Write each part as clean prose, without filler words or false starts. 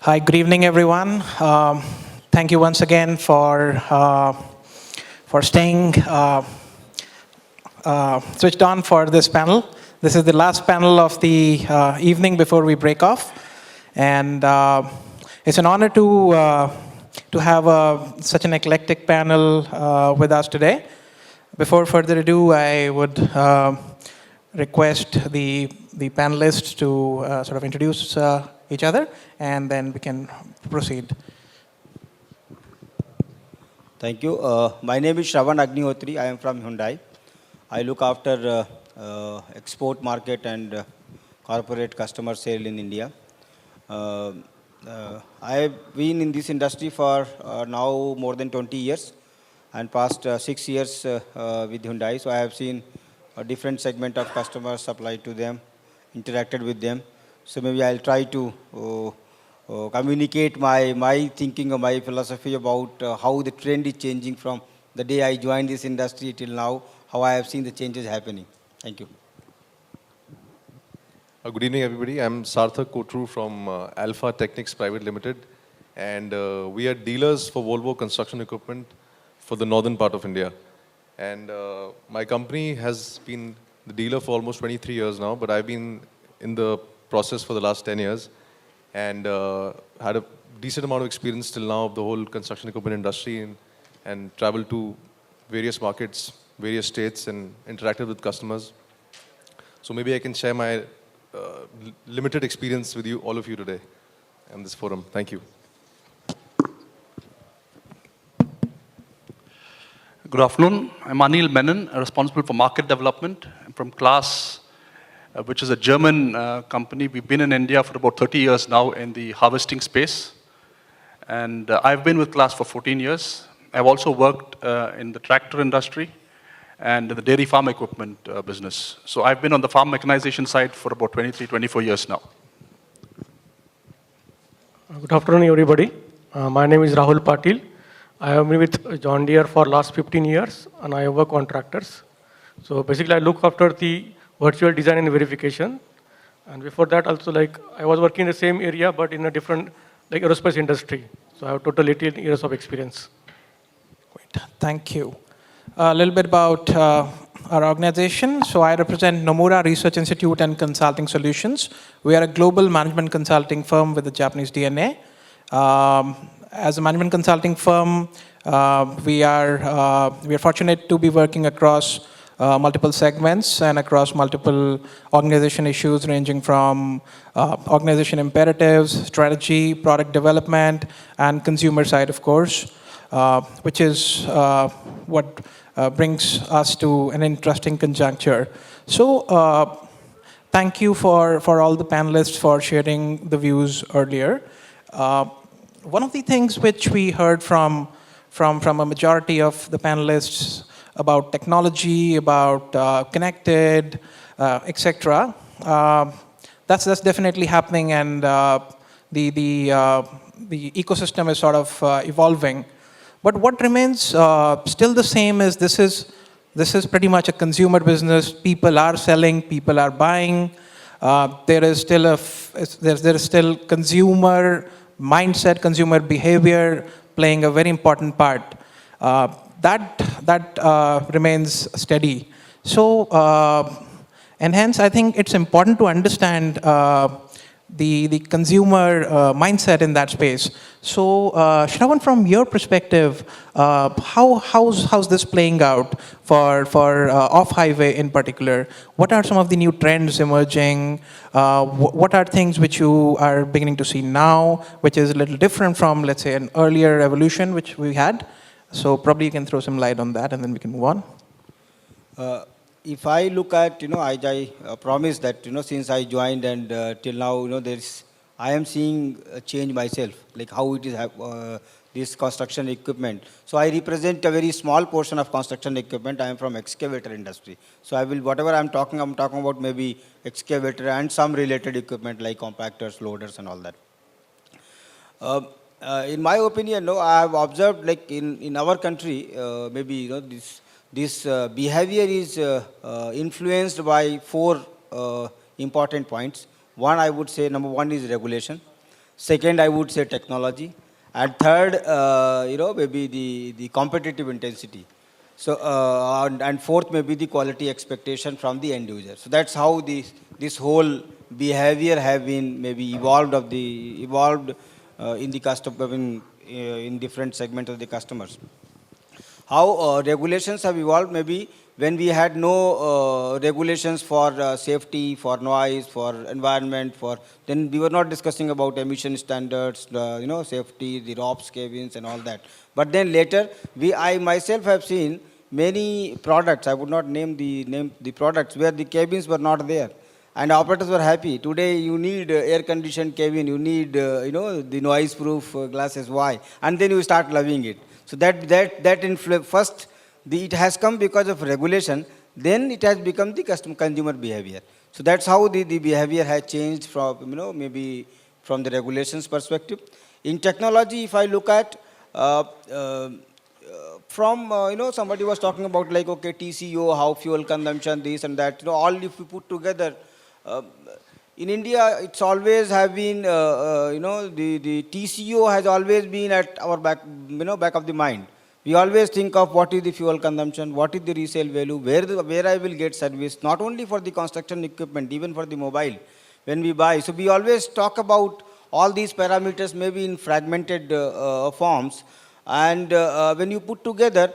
Hi, good evening, everyone. Thank you once again for staying switched on for this panel. This is the last panel of the evening before we break off, and it's an honor to have such an eclectic panel with us today. Before further ado, I would request the panelists to sort of introduce each other, and then we can proceed. Thank you. My name is Shravan Agnihotri. I am from Hyundai. I look after export market and corporate customer sale in India. I have been in this industry for now more than 20 years and past 6 years with Hyundai. So I have seen a different segment of customers, supplied to them, interacted with them. So maybe I'll try to communicate my thinking or my philosophy about how the trend is changing from the day I joined this industry till now, how I have seen the changes happening. Thank you. Good evening, everybody. I'm Sarthak Kotru from Alpha Technics Private Limited, and we are dealers for Volvo construction equipment for the northern part of India. And my company has been the dealer for almost 23 years now, but I've been in the process for the last 10 years and had a decent amount of experience till now of the whole construction equipment industry and traveled to various markets, various states, and interacted with customers. So maybe I can share my limited experience with you, all of you today in this forum. Thank you. Good afternoon. I'm Anil Menon, responsible for market development. I'm from Class, which is a German company. We've been in India for about 30 years now in the harvesting space. And I've been with Class for 14 years. I've also worked in the tractor industry and the dairy farm equipment business. So I've been on the farm mechanization side for about 23, 24 years now. Good afternoon, everybody. My name is Rahul Patil. I have been with John Deere for last 15 years, and I work on tractors. So basically, I look after the virtual design and verification. And before that, also, I was working in the same area, but in a different, aerospace industry. So I have total 18 years of experience. Great, thank you. A little bit about our organization. So I represent Nomura Research Institute and Consulting Solutions. We are a global management consulting firm with a Japanese DNA. As a management consulting firm, we are fortunate to be working across multiple segments and across multiple organization issues ranging from organization imperatives, strategy, product development, and consumer side, of course, which is what brings us to an interesting conjuncture. So thank you for all the panelists for sharing the views earlier. One of the things which we heard from a majority of the panelists about technology, about connected, etc. That's definitely happening, and the ecosystem is sort of evolving. But what remains still the same is this is pretty much a consumer business. People are selling, people are buying. There is still consumer mindset, consumer behavior playing a very important part. That remains steady. So, and hence I think it's important to understand the consumer mindset in that space. So, Shravan, from your perspective, how's this playing out for off-highway in particular? What are some of the new trends emerging? What are things which you are beginning to see now, which is a little different from, let's say, an earlier evolution which we had? So probably you can throw some light on that, and then we can move on. If I look at, I promised that, since I joined and till now, I am seeing a change myself, like how it is this construction equipment. So I represent a very small portion of construction equipment. I am from excavator industry. So whatever I'm talking about maybe excavator and some related equipment like compactors, loaders, and all that. In my opinion, I have observed, like in our country, maybe this behavior is influenced by four important points. One, I would say, number one is regulation. Second, I would say technology. And third, maybe the competitive intensity. So, and fourth, maybe the quality expectation from the end user. So that's how this whole behavior have been maybe evolved in the customer, in different segments of the customers. How regulations have evolved, maybe when we had no regulations for safety, for noise, for environment, then we were not discussing about emission standards, safety, the ROPS cabins and all that. But then later, I myself have seen many products, I would not name the products, where the cabins were not there. And operators were happy. Today you need air-conditioned cabin, you need, the noise-proof glasses. Why? And then you start loving it. So first, it has come because of regulation, then it has become the consumer behavior. So that's how the behavior has changed from, maybe from the regulations perspective. In technology, if I look at, somebody was talking about like, okay, TCO, how fuel consumption, this and that, all if we put together, in India, it's always have been, the TCO has always been at our back of the mind. We always think of what is the fuel consumption, what is the resale value, where I will get service, not only for the construction equipment, even for the mobile, when we buy. So we always talk about all these parameters maybe in fragmented forms. And when you put together,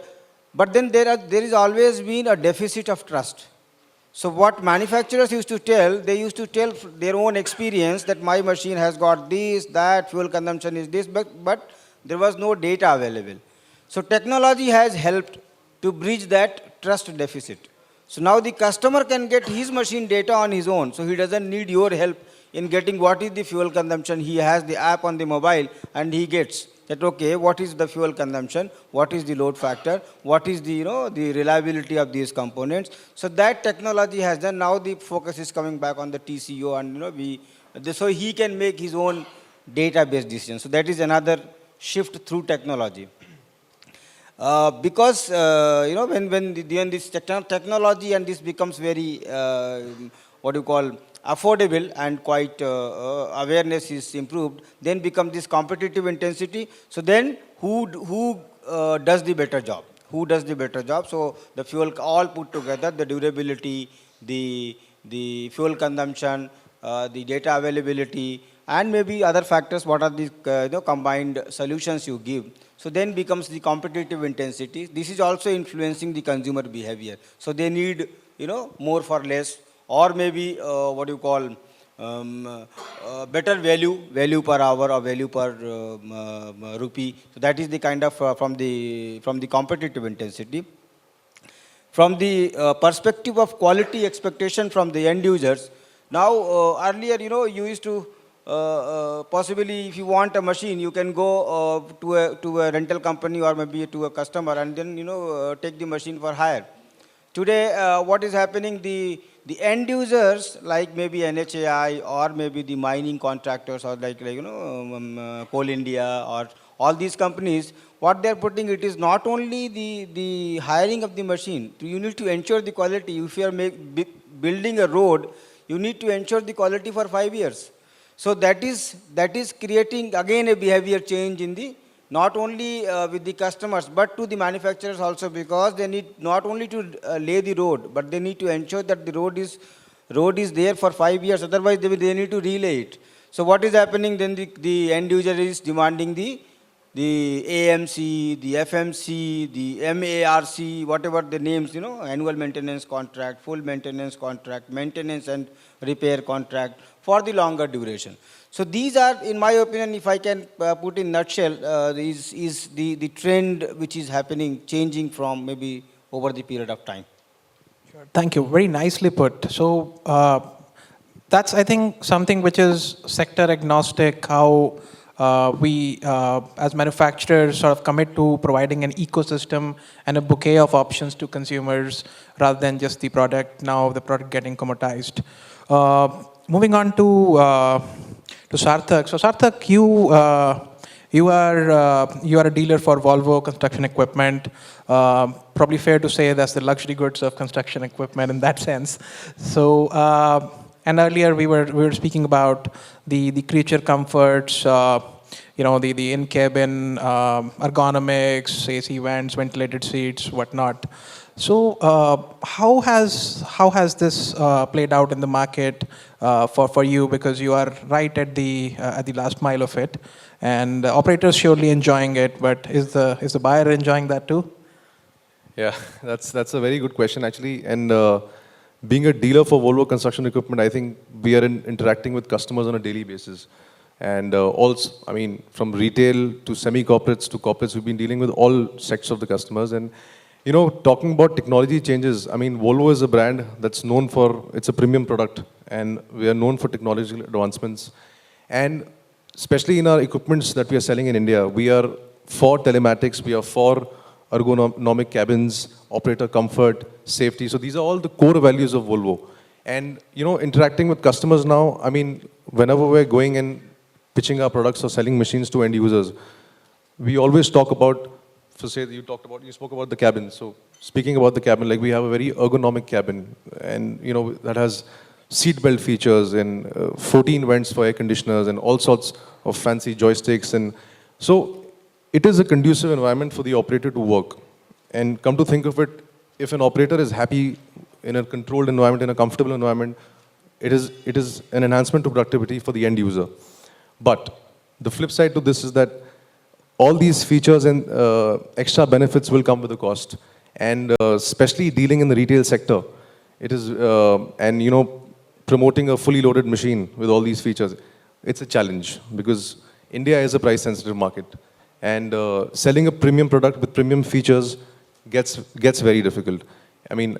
but then there is always been a deficit of trust. So what manufacturers used to tell, they used to tell their own experience that my machine has got this, that, fuel consumption is this, but there was no data available. So technology has helped to bridge that trust deficit. So now the customer can get his machine data on his own, so he doesn't need your help in getting what is the fuel consumption. He has the app on the mobile and he gets that, okay, what is the fuel consumption, what is the load factor, what is the, the reliability of these components. So that technology has done. Now the focus is coming back on the TCO and, so he can make his own database decisions. So that is another shift through technology. Because, when this technology and this becomes very, affordable and quite awareness is improved, then become this competitive intensity. So then who does the better job? Who does the better job? So the fuel all put together, the durability, the fuel consumption, the data availability, and maybe other factors, what are the combined solutions you give. So then becomes the competitive intensity. This is also influencing the consumer behavior. So they need, more for less, or maybe better value per hour or value per rupee. So that is the kind of from the competitive intensity. From the perspective of quality expectation from the end users, now earlier, you used to possibly, if you want a machine, you can go to a rental company or maybe to a customer and then, take the machine for hire. Today, what is happening, the end users, like maybe NHAI or maybe the mining contractors or like Coal India or all these companies, what they're putting, it is not only the hiring of the machine. You need to ensure the quality. If you are building a road, you need to ensure the quality for 5 years. So that is creating again a behavior change in the, not only with the customers, but to the manufacturers also, because they need not only to lay the road, but they need to ensure that the road is there for 5 years. Otherwise, they need to relay it. So what is happening then? The end user is demanding the AMC, the FMC, the MARC, whatever the names, annual maintenance contract, full maintenance contract, maintenance and repair contract for the longer duration. So these are, in my opinion, if I can put in nutshell, is the trend which is happening, changing from maybe over the period of time. Sure. Thank you. Very nicely put. So that's, I think, something which is sector agnostic, how we, as manufacturers, sort of commit to providing an ecosystem and a bouquet of options to consumers rather than just the product, now the product getting commoditized. Moving on to Sarthak. So Sarthak, you are a dealer for Volvo construction equipment. Probably fair to say that's the luxury goods of construction equipment in that sense. So And earlier we were speaking about the creature comforts, the in-cabin ergonomics, AC vents, ventilated seats, whatnot. So how has this played out in the market for you? Because you are right at the last mile of it, and operators surely enjoying it. But is the buyer enjoying that too? Yeah, that's a very good question actually. And being a dealer for Volvo construction equipment, I think we are interacting with customers on a daily basis. And also, I mean, from retail to semi-corporates to corporates, we've been dealing with all sectors of the customers. And talking about technology changes, I mean, Volvo is a brand that's known for, it's a premium product, and we are known for technological advancements. And especially in our equipments that we are selling in India, we are for telematics, we are for ergonomic cabins, operator comfort, safety. So these are all the core values of Volvo. And, interacting with customers now, I mean, whenever we're going and pitching our products or selling machines to end users, we always talk about, so say you spoke about the cabin. So speaking about the cabin, like we have a very ergonomic cabin, and that has seat belt features and 14 vents for air conditioners and all sorts of fancy joysticks. And so it is a conducive environment for the operator to work. And come to think of it, if an operator is happy in a controlled environment, in a comfortable environment, it is an enhancement to productivity for the end user. But the flip side to this is that all these features and extra benefits will come with a cost. And especially dealing in the retail sector, it is, promoting a fully loaded machine with all these features, it's a challenge because India is a price-sensitive market. And selling a premium product with premium features gets very difficult. I mean,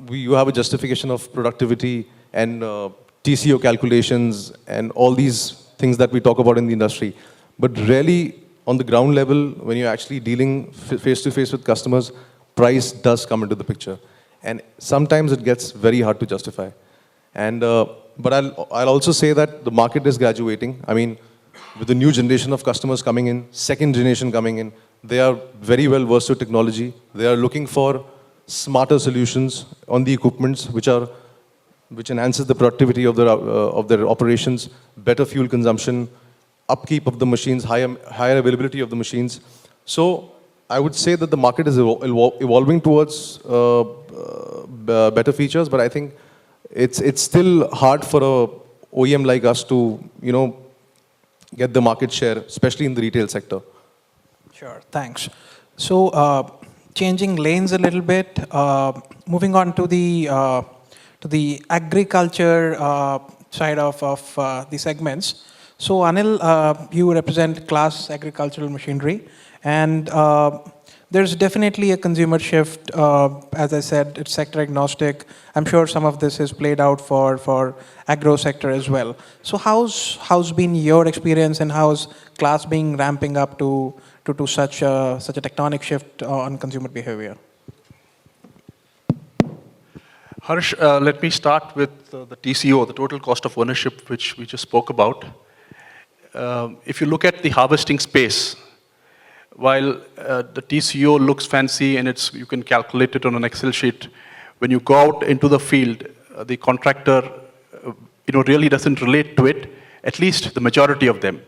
you have a justification of productivity and TCO calculations and all these things that we talk about in the industry. But really, on the ground level, when you're actually dealing face-to-face with customers, price does come into the picture. And sometimes it gets very hard to justify. And but I'll also say that the market is graduating. I mean, with the new generation of customers coming in, second generation coming in, they are very well versed with technology. They are looking for smarter solutions on the equipments, which enhances the productivity of their operations, better fuel consumption, upkeep of the machines, higher availability of the machines. So I would say that the market is evolving towards better features, but I think it's still hard for a OEM like us to, get the market share, especially in the retail sector. Sure, thanks. So changing lanes a little bit, moving on to the agriculture side of the segments. So Anil, you represent class agricultural machinery, and there's definitely a consumer shift. As I said, it's sector agnostic. I'm sure some of this is played out for agro sector as well. So how's been your experience, and how's class being ramping up to such a tectonic shift on consumer behavior? Harsh, let me start with the TCO, the total cost of ownership, which we just spoke about. If you look at the harvesting space, while the TCO looks fancy and you can calculate it on an Excel sheet, when you go out into the field, the contractor really doesn't relate to it, at least the majority of them.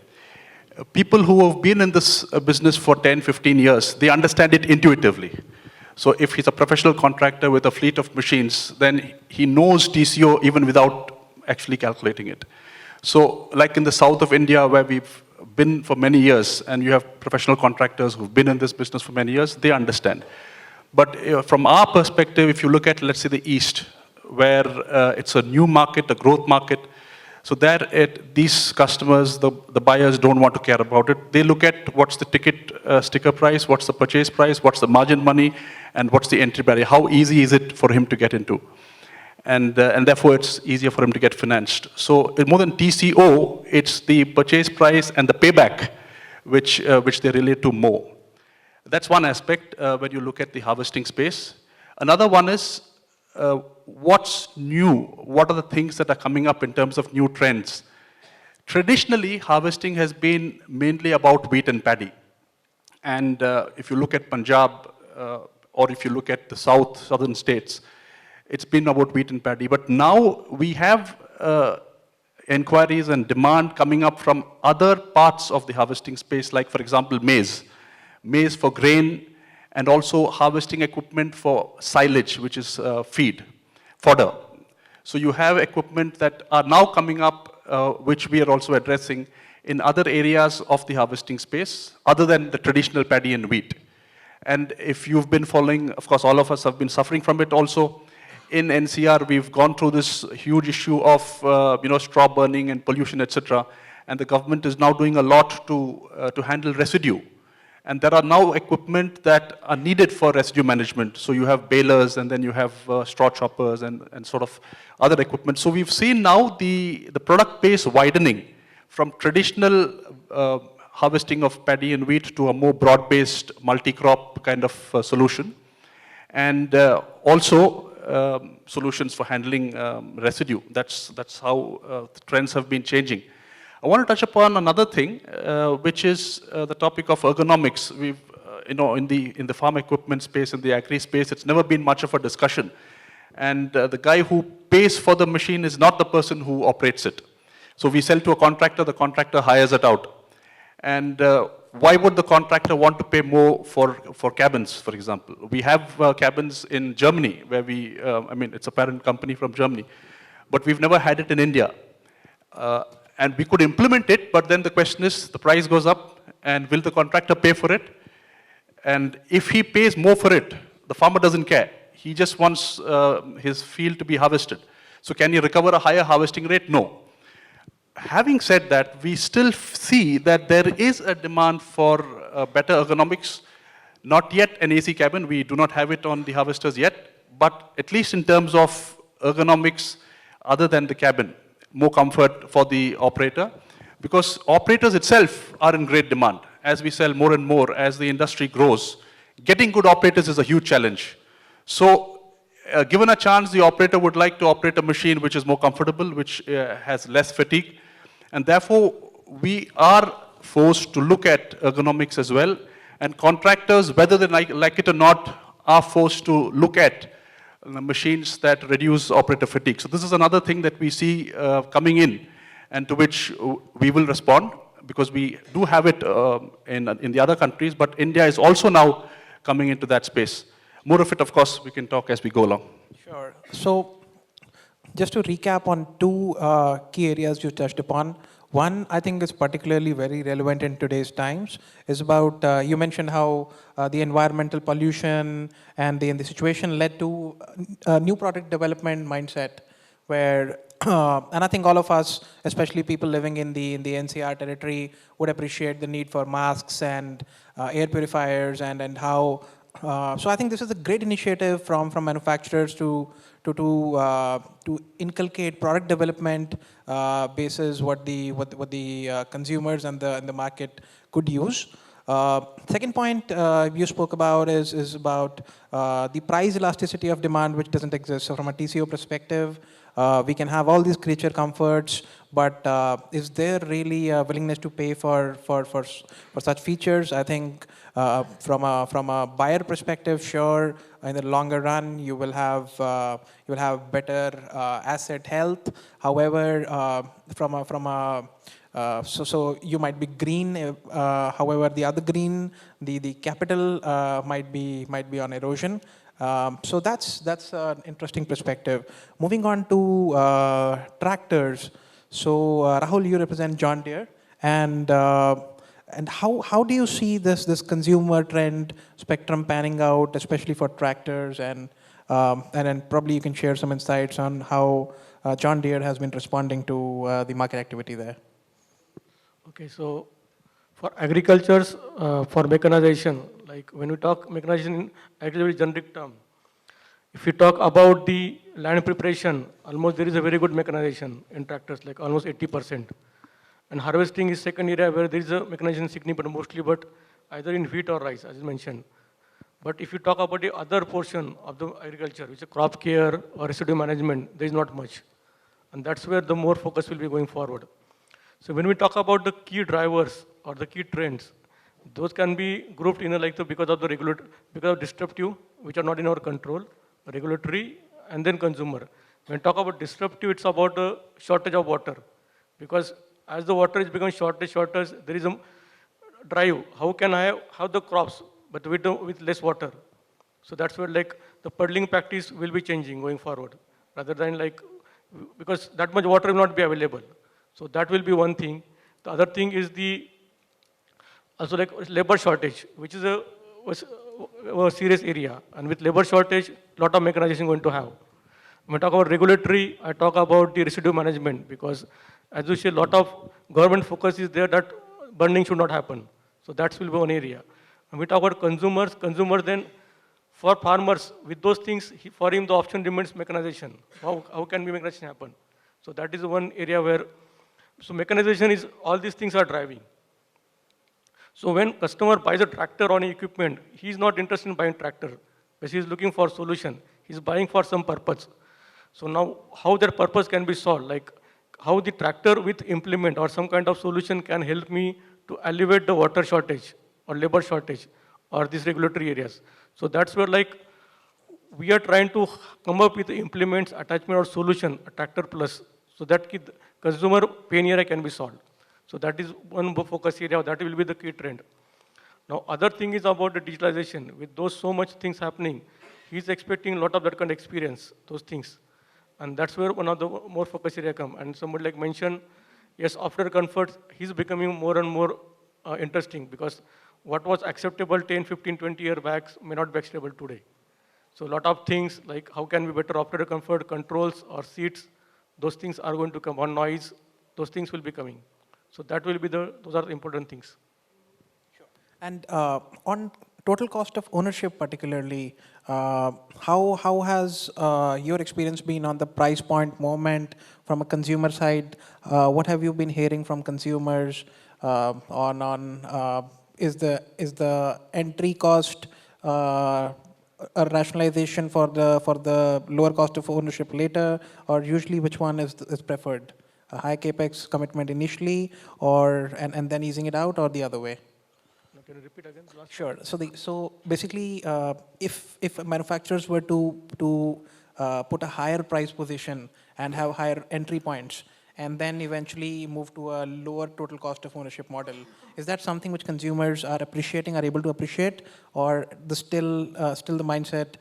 People who have been in this business for 10, 15 years, they understand it intuitively. So if he's a professional contractor with a fleet of machines, then he knows TCO even without actually calculating it. So like in the south of India, where we've been for many years, and you have professional contractors who've been in this business for many years, they understand. But from our perspective, if you look at, let's say, the East, where it's a new market, a growth market, so there these customers, the buyers don't want to care about it. They look at what's the ticket sticker price, what's the purchase price, what's the margin money, and what's the entry barrier. How easy is it for him to get into? And therefore, it's easier for him to get financed. So more than TCO, it's the purchase price and the payback which they relate to more. That's one aspect when you look at the harvesting space. Another one is what's new? What are the things that are coming up in terms of new trends? Traditionally, harvesting has been mainly about wheat and paddy. And if you look at Punjab, or if you look at the southern states, it's been about wheat and paddy. But now we have inquiries and demand coming up from other parts of the harvesting space, like, for example, maize for grain, and also harvesting equipment for silage, which is fodder. So you have equipment that are now coming up, which we are also addressing in other areas of the harvesting space, other than the traditional paddy and wheat. And if you've been following, of course, all of us have been suffering from it also. In NCR, we've gone through this huge issue of straw burning and pollution, etc. And the government is now doing a lot to handle residue. And there are now equipment that are needed for residue management. So you have balers, and then you have straw choppers and sort of other equipment. So we've seen now the product base widening from traditional harvesting of paddy and wheat to a more broad-based multi-crop kind of solution. And also solutions for handling residue. That's how the trends have been changing. I want to touch upon another thing, which is the topic of ergonomics. We've, in the farm equipment space, in the agri space, it's never been much of a discussion. And the guy who pays for the machine is not the person who operates it. So we sell to a contractor, the contractor hires it out. And why would the contractor want to pay more for cabins, for example? We have cabins in Germany, where it's a parent company from Germany, but we've never had it in India. And we could implement it, but then the question is, the price goes up, and will the contractor pay for it? And if he pays more for it, the farmer doesn't care. He just wants his field to be harvested. So can he recover a higher harvesting rate? No. Having said that, we still see that there is a demand for better ergonomics. Not yet an AC cabin, we do not have it on the harvesters yet, but at least in terms of ergonomics other than the cabin, more comfort for the operator, because operators itself are in great demand. As we sell more and more, as the industry grows, getting good operators is a huge challenge. So given a chance, the operator would like to operate a machine which is more comfortable, which has less fatigue, and therefore we are forced to look at ergonomics as well, and contractors, whether they like it or not, are forced to look at machines that reduce operator fatigue. So this is another thing that we see coming in, and to which we will respond, because we do have it in the other countries, but India is also now coming into that space. More of it, of course, we can talk as we go along. Sure. So just to recap on two key areas you touched upon. One, I think is particularly very relevant in today's times, is about, you mentioned how the environmental pollution and the situation led to a new product development mindset, where, and I think all of us, especially people living in the NCR territory, would appreciate the need for masks and air purifiers, and how, so I think this is a great initiative from manufacturers to inculcate product development basis what the consumers and the market could use. Second point you spoke about is about the price elasticity of demand, which doesn't exist. So from a TCO perspective, we can have all these creature comforts, but is there really a willingness to pay for such features? I think from a buyer perspective, sure, in the longer run, you will have better asset health. However, so you might be green. However, the other green, the capital might be on erosion. So that's an interesting perspective. Moving on to tractors. So Rahul, you represent John Deere, and how do you see this consumer trend spectrum panning out, especially for tractors, and then probably you can share some insights on how John Deere has been responding to the market activity there. Okay, so for agricultures, for mechanization, like when we talk mechanization in agriculture generic term, if we talk about the land preparation, almost there is a very good mechanization in tractors, like almost 80%. And harvesting is second area where there is a mechanization significant, mostly, but either in wheat or rice, as you mentioned. But if you talk about the other portion of the agriculture, which is crop care or residue management, there is not much. And that's where the more focus will be going forward. So when we talk about the key drivers or the key trends, those can be grouped in because of the because of disruptive, which are not in our control, regulatory, and then consumer. When we talk about disruptive, it's about a shortage of water. Because as the water is becoming shortage, there is a drive. How can I have the crops, but with less water? So that's where like the puddling practice will be changing going forward, rather than like, because that much water will not be available. So that will be one thing. The other thing is the also like labor shortage, which is a serious area. And with labor shortage, lot of mechanization going to have. When I talk about regulatory, I talk about the residue management, because as you see, a lot of government focus is there that burning should not happen. So that will be one area. And we talk about consumers then for farmers, with those things, for him the option remains mechanization. How can mechanization happen? So that is one area where, so mechanization is, all these things are driving. So when customer buys a tractor or any equipment, he is not interested in buying tractor, but he is looking for solution. He is buying for some purpose. So now how that purpose can be solved, like how the tractor with implement or some kind of solution can help me to alleviate the water shortage or labor shortage or these regulatory areas. So that's where like we are trying to come up with implements, attachment or solution, a tractor plus, so that consumer pain area can be solved. So that is one focus area, that will be the key trend. Now other thing is about the digitalization. With those so much things happening, he's expecting a lot of that kind of experience, those things. And that's where one of the more focus area come. And somebody like mentioned, yes, after comfort, he's becoming more and more interesting, because what was acceptable 10, 15, 20 years back may not be acceptable today. So a lot of things like how can we better after comfort, controls or seats, those things are going to come on, noise, those things will be coming. So that will be those are the important things. And on total cost of ownership particularly, how has your experience been on the price point moment from a consumer side? What have you been hearing from consumers is the entry cost a rationalization for the lower cost of ownership later, or usually which one is preferred? A high capex commitment initially, or and then easing it out, or the other way? Can you repeat again? Sure. So basically, if manufacturers were to put a higher price position and have higher entry points, and then eventually move to a lower total cost of ownership model, is that something which consumers are able to appreciate, or still the mindset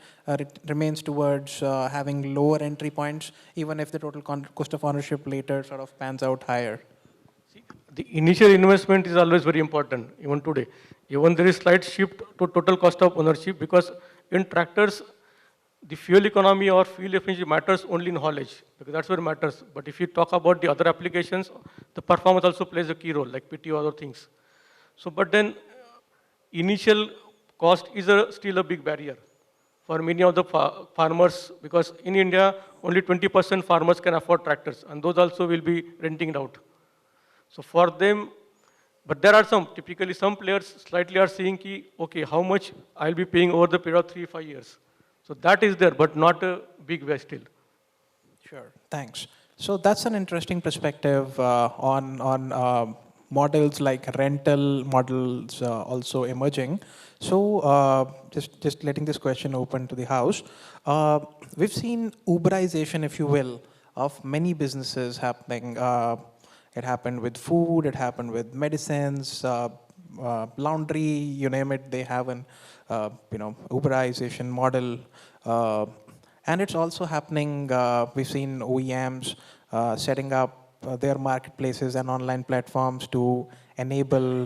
remains towards having lower entry points, even if the total cost of ownership later sort of pans out higher? The initial investment is always very important, even today. Even there is slight shift to total cost of ownership, because in tractors, the fuel economy or fuel efficiency matters only in haulage, because that's where it matters. But if you talk about the other applications, the performance also plays a key role, like PT or other things. So, but then initial cost is still a big barrier for many of the farmers, because in India, only 20% farmers can afford tractors, and those also will be renting it out. So for them, but there are typically some players slightly are saying, okay, how much I'll be paying over the period of 3-5 years. So that is there, but not a big way still. Sure, thanks. So that's an interesting perspective on models like rental models also emerging. So just letting this question open to the house. We've seen Uberization, if you will, of many businesses happening. It happened with food, it happened with medicines, laundry, you name it, they have an Uberization model. And it's also happening, we've seen OEMs setting up their marketplaces and online platforms to enable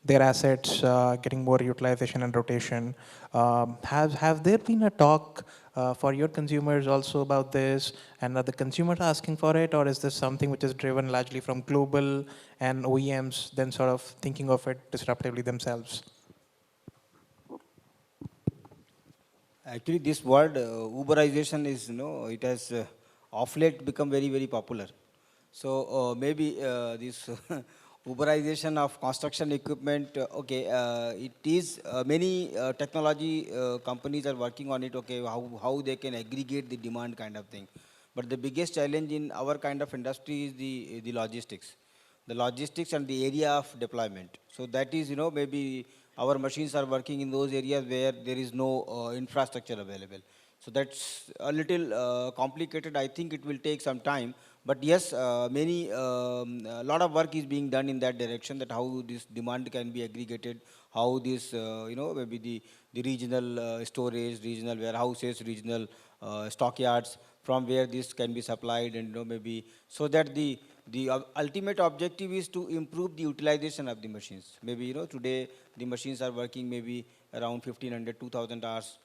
their assets getting more utilization and rotation. Have there been a talk for your consumers also about this, and are the consumers asking for it, or is this something which is driven largely from global and OEMs then sort of thinking of it disruptively themselves? Actually, this word Uberization is, it has of late become very, very popular. So maybe this Uberization of construction equipment, it is many technology companies are working on it, how they can aggregate the demand kind of thing. But the biggest challenge in our kind of industry is the logistics. The logistics and the area of deployment. So that is, maybe our machines are working in those areas where there is no infrastructure available. So that's a little complicated. I think it will take some time. But yes, a lot of work is being done in that direction, that how this demand can be aggregated, how this, maybe the regional storage, regional warehouses, regional stockyards, from where this can be supplied, and maybe so that the ultimate objective is to improve the utilization of the machines. Maybe today the machines are working maybe around 1500, 2000 hours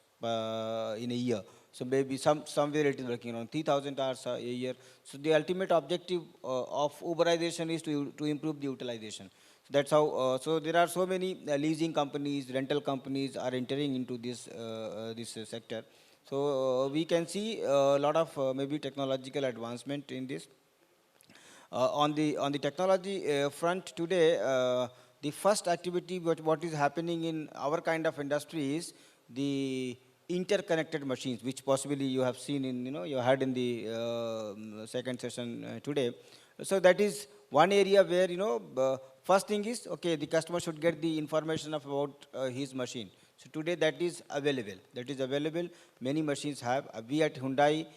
in a year. So maybe somewhere it is working around 3000 hours a year. So the ultimate objective of Uberization is to improve the utilization. So that's how. So there are so many leasing companies, rental companies are entering into this sector. So we can see a lot of maybe technological advancement in this. On the technology front today, the first activity what is happening in our kind of industry is the interconnected machines, which possibly you have seen in, you heard in the second session today. So that is one area where, first thing is, okay, the customer should get the information about his machine. So today that is available. That is available. Many machines have. We at Hyundai,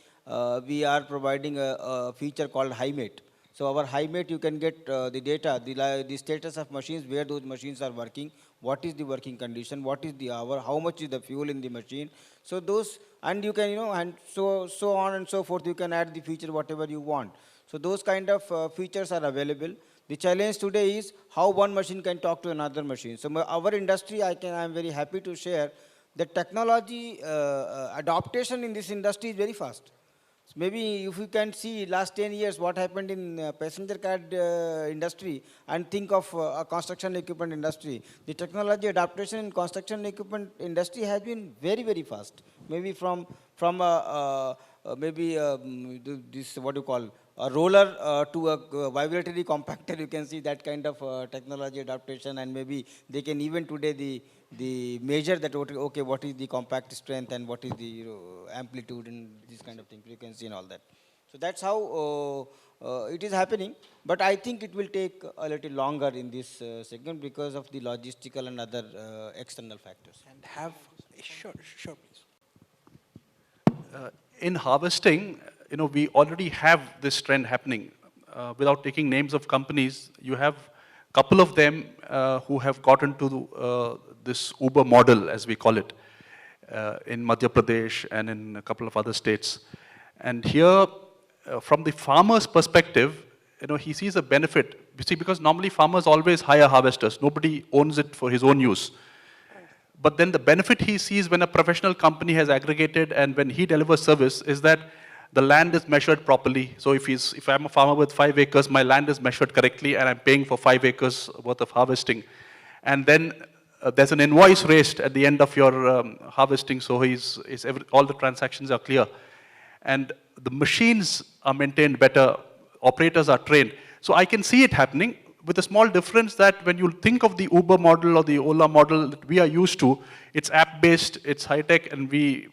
we are providing a feature called HiMate. So our HiMate, you can get the data, the status of machines, where those machines are working, what is the working condition, what is the hour, how much is the fuel in the machine. So those, and you can, and so on and so forth, you can add the feature whatever you want. So those kind of features are available. The challenge today is how one machine can talk to another machine. So our industry, I am very happy to share that technology adaptation in this industry is very fast. So maybe if you can see last 10 years what happened in passenger car industry, and think of a construction equipment industry, the technology adaptation in construction equipment industry has been very, very fast. Maybe from this, what you call, a roller to a vibratory compactor, you can see that kind of technology adaptation, and maybe they can even today the measure that, okay, what is the compact strength and what is the amplitude and these kind of things, you can see and all that. So that's how it is happening, but I think it will take a little longer in this segment because of the logistical and other external factors. And sure, please. In harvesting, we already have this trend happening. Without taking names of companies, you have a couple of them who have gotten to this Uber model, as we call it, in Madhya Pradesh and in a couple of other states. And here, from the farmer's perspective, he sees a benefit. You see, because normally farmers always hire harvesters. Nobody owns it for his own use. But then the benefit he sees when a professional company has aggregated and when he delivers service is that the land is measured properly. So if I'm a farmer with 5 acres, my land is measured correctly and I'm paying for 5 acres worth of harvesting. And then there's an invoice raised at the end of your harvesting, so all the transactions are clear. And the machines are maintained better, operators are trained. So I can see it happening, with a small difference that when you think of the Uber model or the Ola model that we are used to, it's app-based, it's high-tech, and we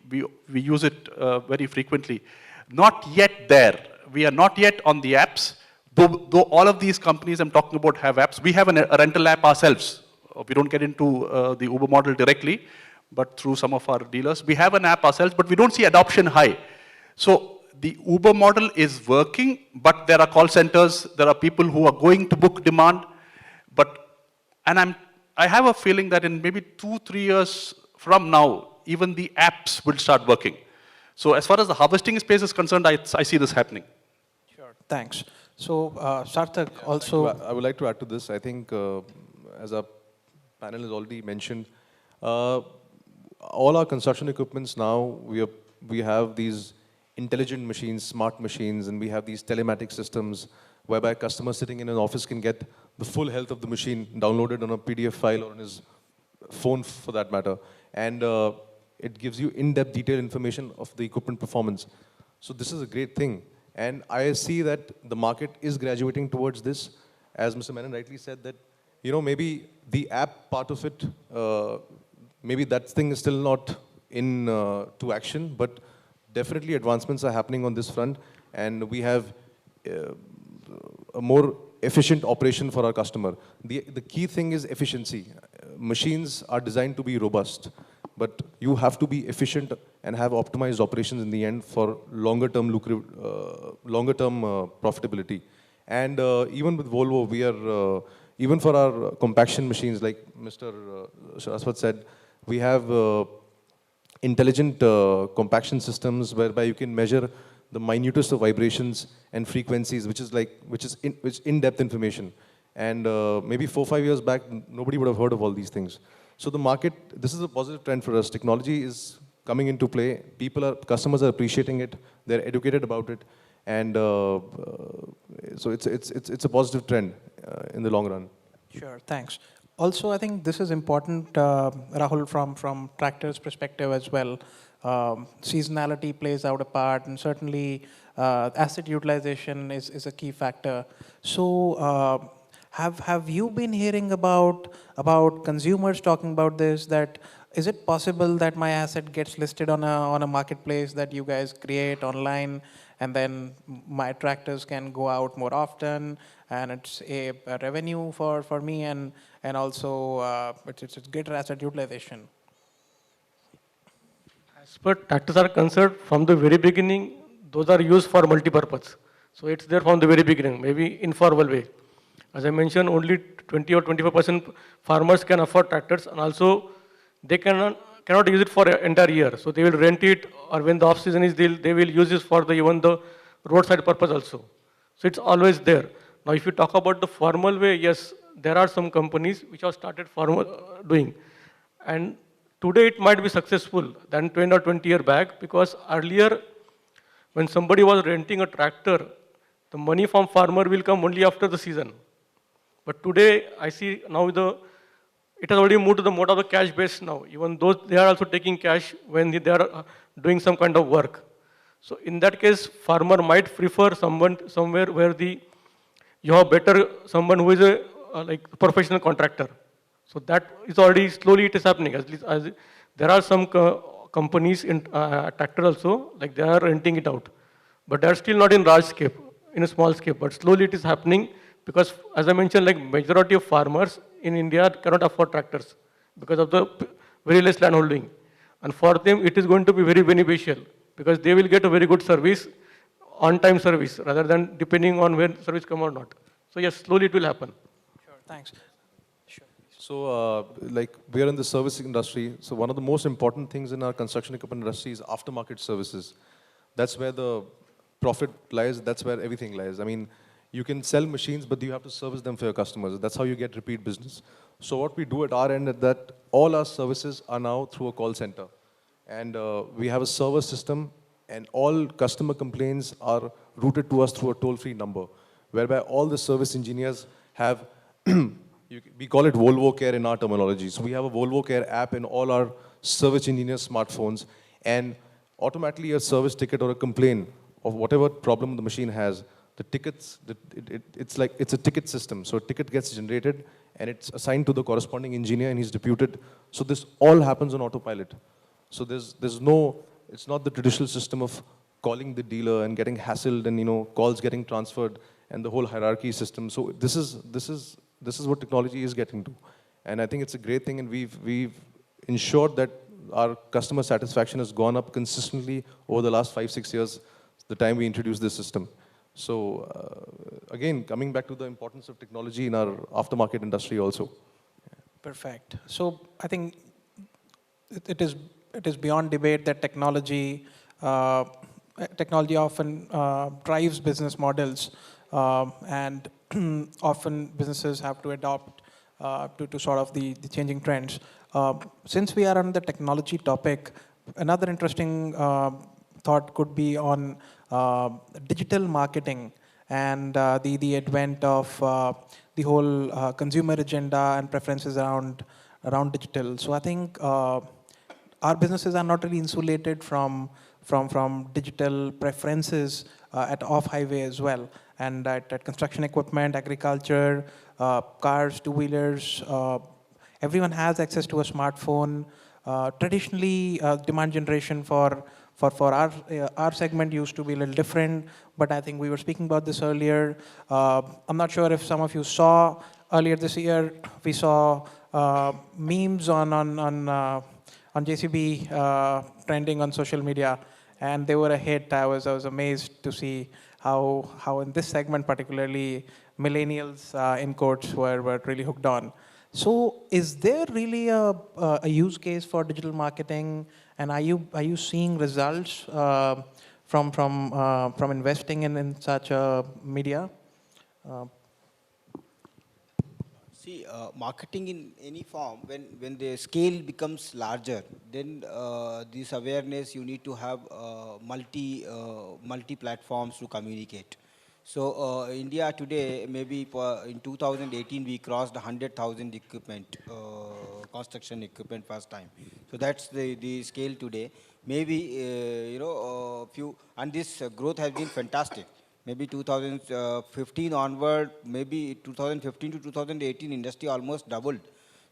use it very frequently. Not yet there. We are not yet on the apps, though all of these companies I'm talking about have apps. We have a rental app ourselves. We don't get into the Uber model directly, but through some of our dealers. We have an app ourselves, but we don't see adoption high. So the Uber model is working, but there are call centers, there are people who are going to book demand, and I have a feeling that in maybe 2-3 years from now, even the apps will start working. So as far as the harvesting space is concerned, I see this happening. Sure, thanks. So Sarthak also... I would like to add to this. I think as our panel has already mentioned, all our construction equipments now, we have these intelligent machines, smart machines, and we have these telematic systems whereby a customer sitting in an office can get the full health of the machine downloaded on a PDF file or on his phone for that matter. And it gives you in-depth detailed information of the equipment performance. So this is a great thing. And I see that the market is graduating towards this. As Mr. Menon rightly said that, maybe the app part of it, maybe that thing is still not in to action, but definitely advancements are happening on this front, and we have a more efficient operation for our customer. The key thing is efficiency. Machines are designed to be robust, but you have to be efficient and have optimized operations in the end for longer-term profitability. And even with Volvo, we are, even for our compaction machines, like Mr. Saraswat said, we have intelligent compaction systems whereby you can measure the minutest of vibrations and frequencies, which is in-depth information. And maybe 4-5 years back, nobody would have heard of all these things. So the market, this is a positive trend for us. Technology is coming into play. Customers are appreciating it. They're educated about it. And so it's a positive trend in the long run. Sure, thanks. Also, I think this is important, Rahul, from tractors' perspective as well. Seasonality plays out a part, and certainly asset utilization is a key factor. So, have you been hearing about consumers talking about this? That is it possible that my asset gets listed on a marketplace that you guys create online, and then my tractors can go out more often, and it's a revenue for me, and also it's greater asset utilization. As per tractors are concerned, from the very beginning, those are used for multi-purpose. So it's there from the very beginning, maybe informal way. As I mentioned, only 20 or 25% farmers can afford tractors, and also they cannot use it for an entire year. So they will rent it, or when the off season is, they will use it for even the roadside purpose also. So it's always there. Now, if you talk about the formal way, yes, there are some companies which have started formal doing, and today it might be successful than 10 or 20 years back, because earlier, when somebody was renting a tractor, the money from farmer will come only after the season. But today, I see now it has already moved to the mode of the cash base now. Even though they are also taking cash when they are doing some kind of work. So in that case, farmer might prefer somewhere where you have someone who is a like professional contractor. So that is already slowly it is happening. As there are some companies in tractor also, like they are renting it out, but they are still not in large scale, in a small scale. But slowly it is happening, because as I mentioned, like majority of farmers in India cannot afford tractors because of the very less land holding. And for them, it is going to be very beneficial, because they will get a very good service, on-time service, rather than depending on when service come or not. So yes, slowly it will happen. Sure, thanks. Sure. So, like, we are in the service industry. So one of the most important things in our construction equipment industry is aftermarket services. That's where the profit lies. That's where everything lies. I mean, you can sell machines, but you have to service them for your customers. That's how you get repeat business. So what we do at our end is that all our services are now through a call center. And we have a server system, and all customer complaints are routed to us through a toll-free number, whereby all the service engineers have, we call it Volvo Care in our terminology. So we have a Volvo Care app in all our service engineers' smartphones, and automatically a service ticket or a complaint of whatever problem the machine has, the tickets, it's a ticket system. So a ticket gets generated and it's assigned to the corresponding engineer and he's deputed. So this all happens on autopilot. So there's no, it's not the traditional system of calling the dealer and getting hassled and calls getting transferred and the whole hierarchy system. So this is what technology is getting to. And I think it's a great thing, and we've ensured that our customer satisfaction has gone up consistently over the last 5-6 years, the time we introduced this system. So again, coming back to the importance of technology in our aftermarket industry also. Perfect. So I think it is beyond debate that technology often drives business models, and often businesses have to adapt to sort of the changing trends. Since we are on the technology topic, another interesting thought could be on digital marketing and the advent of the whole consumer agenda and preferences around digital. So I think our businesses are not really insulated from digital preferences at off-highway as well, and at construction equipment, agriculture, cars, two-wheelers, everyone has access to a smartphone. Traditionally, demand generation for our segment used to be a little different, but I think we were speaking about this earlier. I'm not sure if some of you saw earlier this year, we saw memes on on JCB trending on social media, and they were a hit. I was amazed to see how in this segment particularly millennials in quotes were really hooked on. So is there really a use case for digital marketing, and are you seeing results from investing in such a media? See, marketing in any form, when the scale becomes larger, then this awareness, you need to have multi platforms to communicate. So India today, maybe in 2018, we crossed 100,000 equipment, construction equipment first time. So that's the scale today. Maybe, and this growth has been fantastic. Maybe 2015 onward, maybe 2015 to 2018, industry almost doubled.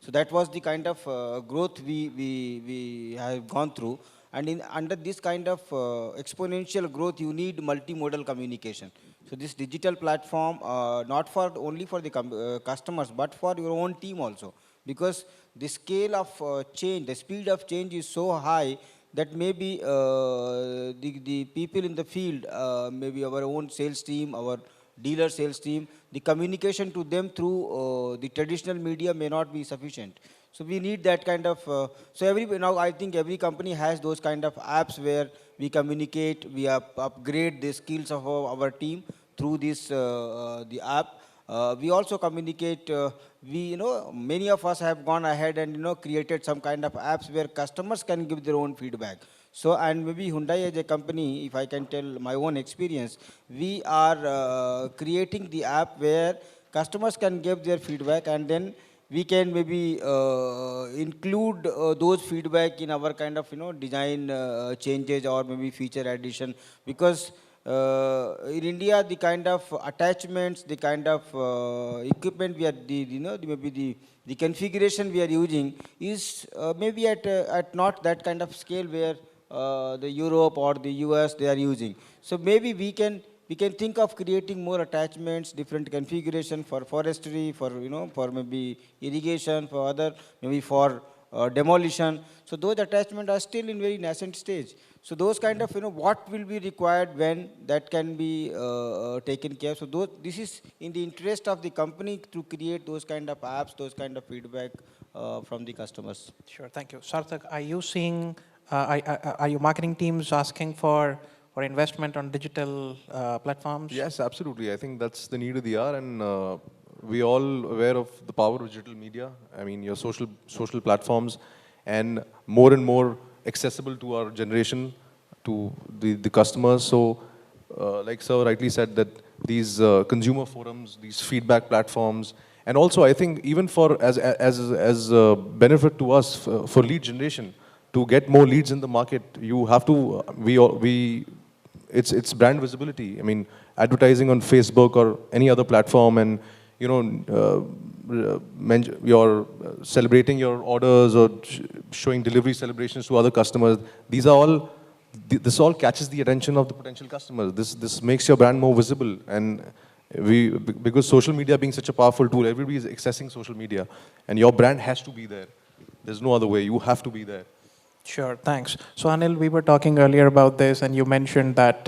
So that was the kind of growth we have gone through. And under this kind of exponential growth, you need multimodal communication. So this digital platform, not for only for the customers, but for your own team also. Because the scale of change, the speed of change is so high that maybe the people in the field, maybe our own sales team, our dealer sales team, the communication to them through the traditional media may not be sufficient. So we need that kind of, now I think every company has those kind of apps where we communicate, we upgrade the skills of our team through this, the app. We also communicate, many of us have gone ahead and, created some kind of apps where customers can give their own feedback. So, and maybe Hyundai as a company, if I can tell my own experience, we are creating the app where customers can give their feedback, and then we can maybe include those feedback in our kind of, design changes or maybe feature addition. Because in India, the kind of attachments, the kind of equipment we are, maybe the configuration we are using is maybe at not that kind of scale where the Europe or the US they are using. So maybe we can think of creating more attachments, different configuration for forestry, for for maybe irrigation, for other, maybe for demolition. So those attachments are still in very nascent stage. So those kind of, what will be required when that can be taken care of. So this is in the interest of the company to create those kind of apps, those kind of feedback from the customers. Sure, thank you. Sarthak, are you seeing, are your marketing teams asking for investment on digital platforms? Yes, absolutely. I think that's the need of the hour, and we're all aware of the power of digital media. I mean, your social platforms, and more accessible to our generation, to the customers. So, like Sir rightly said, that these consumer forums, these feedback platforms, and also I think even for as a benefit to us for lead generation, to get more leads in the market, you have to it's brand visibility. I mean, advertising on Facebook or any other platform, and you're celebrating your orders or showing delivery celebrations to other customers. This all catches the attention of the potential customers. This makes your brand more visible, and because social media being such a powerful tool, everybody is accessing social media, and your brand has to be there. There's no other way. You have to be there. Sure, thanks. So Anil, we were talking earlier about this, and you mentioned that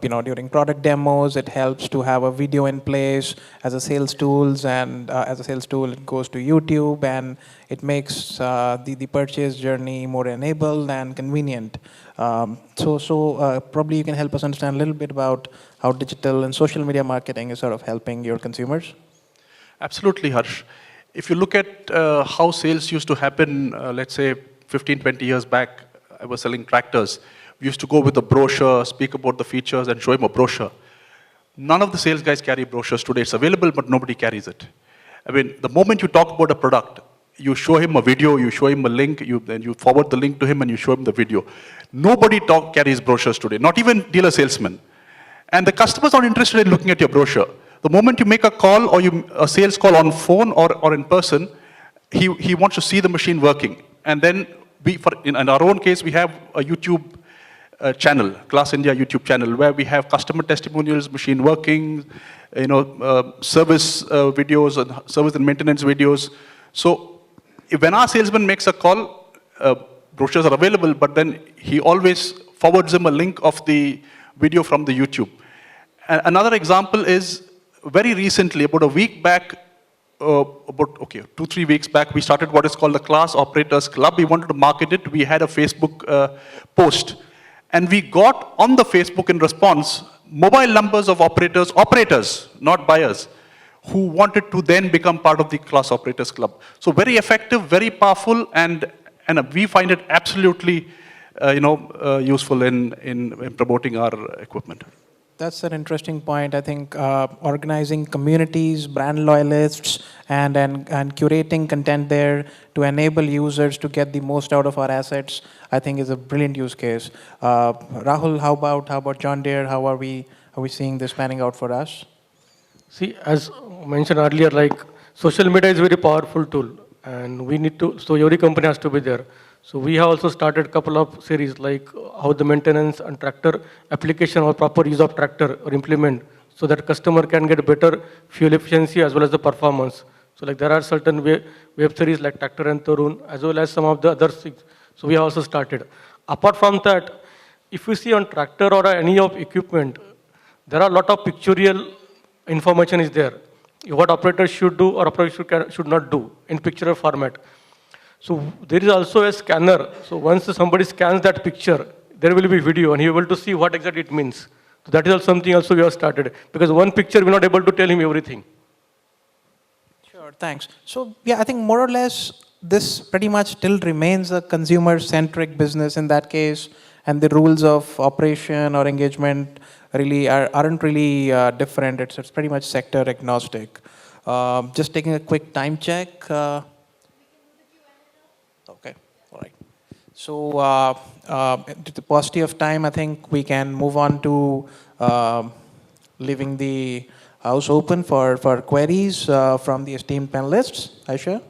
during product demos, it helps to have a video in place as a sales tools, and as a sales tool, it goes to YouTube, and it makes the purchase journey more enabled and convenient. So probably you can help us understand a little bit about how digital and social media marketing is sort of helping your consumers. Absolutely, Harsh. If you look at how sales used to happen, let's say 15, 20 years back, I was selling tractors. We used to go with a brochure, speak about the features, and show him a brochure. None of the sales guys carry brochures today. It's available, but nobody carries it. I mean, the moment you talk about a product, you show him a video, you show him a link, then you forward the link to him, and you show him the video. Nobody carries brochures today, not even dealer salesmen. And the customer's not interested in looking at your brochure. The moment you make a call or a sales call on phone or in person, he wants to see the machine working. And then in our own case, we have a YouTube channel, Class India YouTube channel, where we have customer testimonials, machine working, service videos, and service and maintenance videos. So when our salesman makes a call, brochures are available, but then he always forwards him a link of the video from the YouTube. Another example is very recently, about a week back, 2-3 weeks back, we started what is called the Class Operators Club. We wanted to market it. We had a Facebook post. And we got on the Facebook in response mobile numbers of operators, not buyers, who wanted to then become part of the Class Operators Club. So very effective, very powerful, and we find it absolutely useful in promoting our equipment. That's an interesting point. I think organizing communities, brand loyalists, and curating content there to enable users to get the most out of our assets, I think is a brilliant use case. Rahul, how about John Deere? How are we seeing this panning out for us? See, as mentioned earlier, like social media is a very powerful tool, and we need to, so every company has to be there. So we have also started a couple of series like how the maintenance and tractor application or proper use of tractor or implement so that customer can get better fuel efficiency as well as the performance. So like there are certain web series like Tractor and Tarun as well as some of the other things. So we have also started. Apart from that, if you see on tractor or any of equipment, there are a lot of pictorial information is there. What operators should do or operators should not do in pictorial format. So there is also a scanner. So once somebody scans that picture, there will be video and he will be able to see what exactly it means. So that is also something also we have started. Because one picture, we're not able to tell him everything. Sure, thanks. So yeah, I think more or less this pretty much still remains a consumer-centric business in that case, and the rules of operation or engagement really aren't really different. It's pretty much sector agnostic. Just taking a quick time check. Okay, all right. So to the paucity of time, I think we can move on to leaving the house open for queries from the esteemed panelists. Aisha?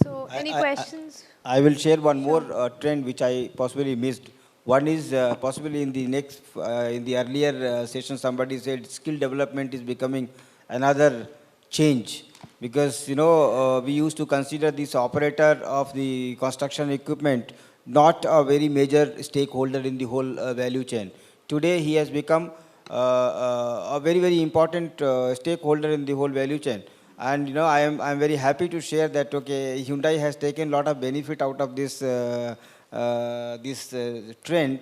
So any questions? I will share one more trend which I possibly missed. One is possibly in the next, in the earlier session, somebody said skill development is becoming another change. Because, we used to consider this operator of the construction equipment not a very major stakeholder in the whole value chain. Today, he has become a very, very important stakeholder in the whole value chain. And, I'm very happy to share that, okay, Hyundai has taken a lot of benefit out of this, trend.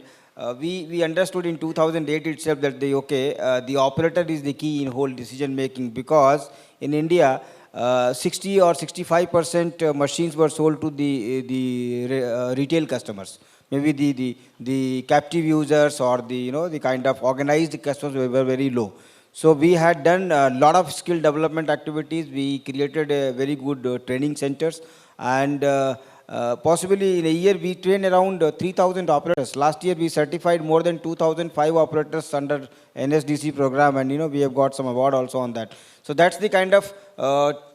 We understood in 2008 itself that the operator is the key in whole decision making, because in India, 60 or 65% machines were sold to the retail customers. Maybe the captive users or the kind of organized customers were very low. So we had done a lot of skill development activities. We created a very good training centers, and possibly in a year we train around 3,000 operators. Last year we certified more than 2,005 operators under NSDC program, and we have got some award also on that. So that's the kind of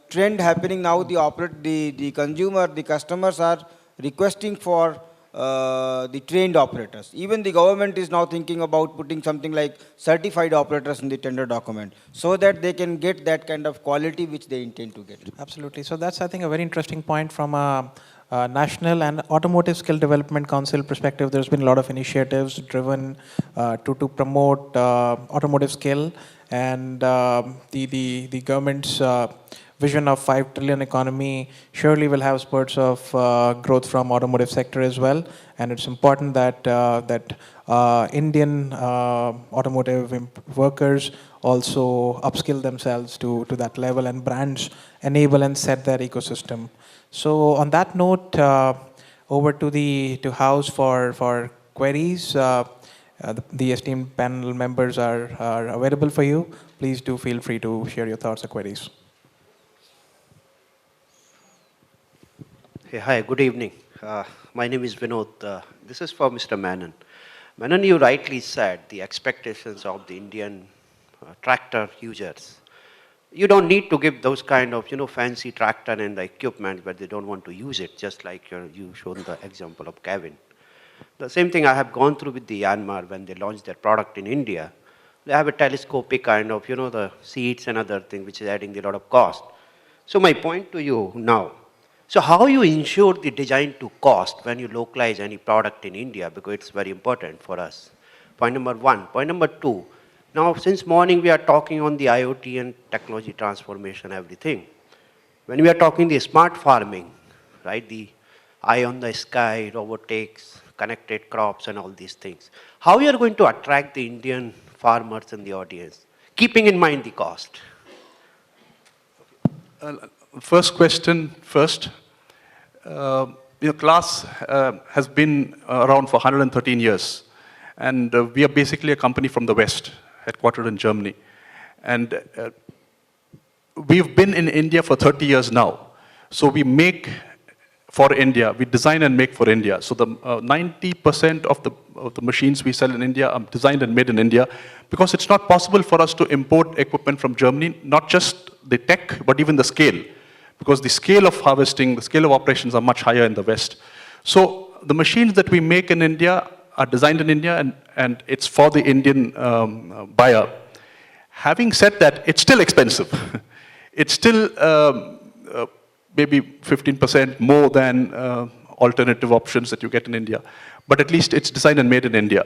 trend happening now. The consumer, the customers are requesting for the trained operators. Even the government is now thinking about putting something like certified operators in the tender document, so that they can get that kind of quality which they intend to get. Absolutely. So that's, I think, a very interesting point from a National and Automotive Skill Development Council perspective. There's been a lot of initiatives driven to promote automotive skill, and the government's vision of 5 trillion economy surely will have spurts of growth from automotive sector as well. And it's important that Indian automotive workers also upskill themselves to that level, and brands enable and set their ecosystem. So on that note, over to House for queries. The esteemed panel members are available for you. Please do feel free to share your thoughts or queries. Hey, hi, good evening. My name is Vinod. This is for Mr. Menon. Menon, you rightly said the expectations of the Indian tractor users. You don't need to give those kind of, fancy tractor and the equipment, but they don't want to use it, just like you shown the example of Kevin. The same thing I have gone through with the Yanmar when they launched their product in India. They have a telescopic kind of, the seats and other thing, which is adding a lot of cost. So my point to you now, So how you ensure the design to cost when you localize any product in India, because it's very important for us. Point number one. Point number two, now since morning we are talking on the IoT and technology transformation, everything. When we are talking the smart farming, right, the eye on the sky, robotics, connected crops and all these things, how you are going to attract the Indian farmers in the audience, keeping in mind the cost? First question first. Class has been around for 113 years. And we are basically a company from the West, headquartered in Germany. And we've been in India for 30 years now. So we make for India, we design and make for India. So the 90% of the machines we sell in India are designed and made in India, because it's not possible for us to import equipment from Germany, not just the tech, but even the scale. Because the scale of harvesting, the scale of operations are much higher in the West. So the machines that we make in India are designed in India, and it's for the Indian buyer. Having said that, it's still expensive. It's still maybe 15% more than alternative options that you get in India. But at least it's designed and made in India.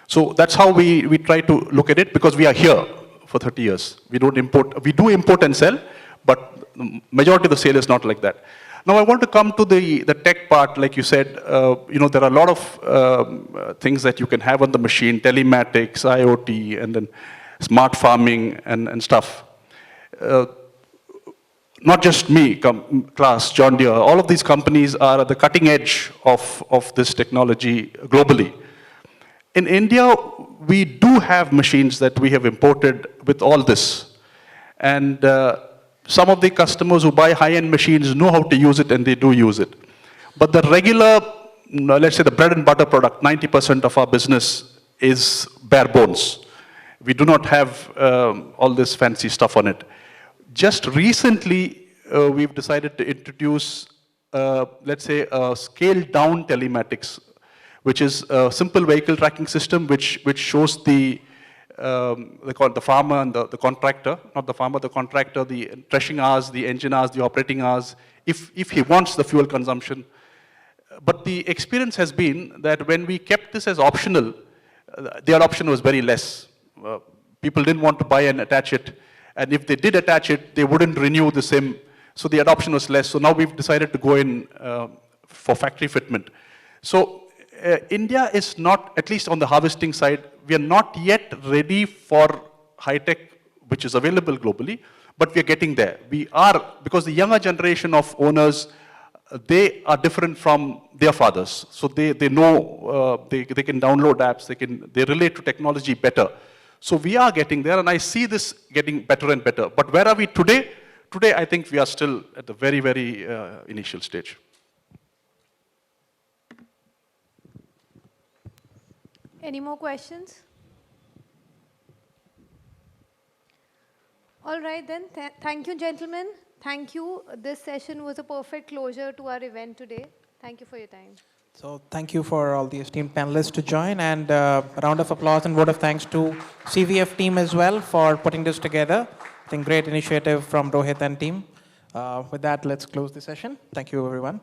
So that's how we try to look at it, because we are here for 30 years. We don't import, we do import and sell, but the majority of the sale is not like that. Now I want to come to the tech part. Like you said, there are a lot of things that you can have on the machine, telematics, IoT, and then smart farming and stuff. Not just me, Class, John Deere, all of these companies are at the cutting edge of this technology globally. In India, we do have machines that we have imported with all this. And some of the customers who buy high-end machines know how to use it, and they do use it. But the regular, let's say the bread and butter product, 90% of our business is bare bones. We do not have all this fancy stuff on it. Just recently, we've decided to introduce, let's say, a scaled-down telematics, which is a simple vehicle tracking system which shows they call it the farmer and the contractor, not the farmer, the contractor, the threshing hours, the engine hours, the operating hours, if he wants the fuel consumption. But the experience has been that when we kept this as optional, the adoption was very less. People didn't want to buy and attach it. And if they did attach it, they wouldn't renew the SIM. So the adoption was less. So now we've decided to go in for factory fitment. So India is not, at least on the harvesting side, we are not yet ready for high-tech, which is available globally, but we are getting there. We are, because the younger generation of owners, they are different from their fathers. So they know, they can download apps, they relate to technology better. So we are getting there, and I see this getting better and better. But where are we today? Today, I think we are still at the very, very initial stage. Any more questions? All right then. Thank you, gentlemen. Thank you. This session was a perfect closure to our event today. Thank you for your time. So thank you for all the esteemed panelists to join, and a round of applause and vote of thanks to CVF team as well for putting this together. I think great initiative from Rohit and team. With that, let's close the session. Thank you, everyone.